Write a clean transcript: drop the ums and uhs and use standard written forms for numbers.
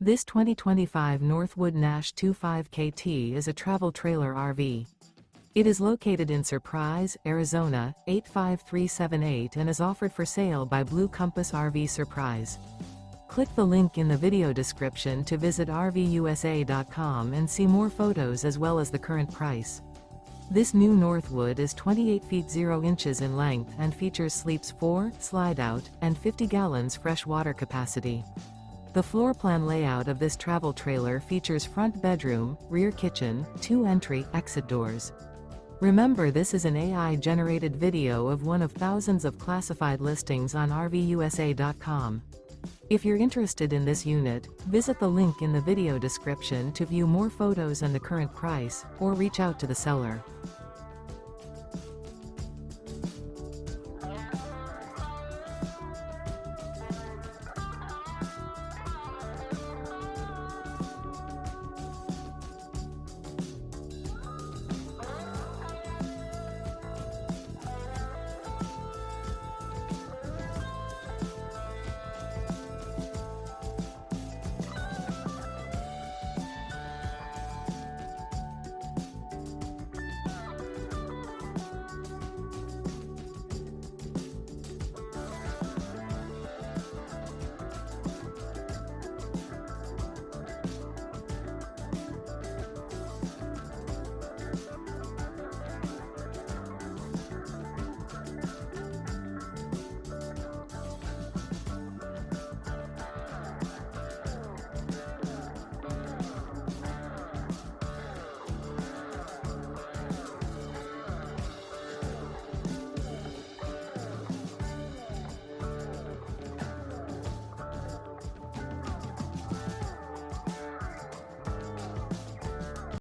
This 2025 Northwood Nash 25KT is a travel trailer RV. It is located in Surprise, Arizona, 85378 and is offered for sale by Blue Compass RV Surprise. Click the link in the video description to visit RVUSA.com and see more photos as well as the current price. This new Northwood is 28 feet 0 inches in length and features sleeps 4, slide-out, and 50 gallons fresh water capacity. The floor plan layout of this travel trailer features front bedroom, rear kitchen, 2 entry/exit doors. Remember, this is an AI-generated video of one of thousands of classified listings on RVUSA.com. If you're interested in this unit, visit the link in the video description to view more photos and the current price, or reach out to the seller.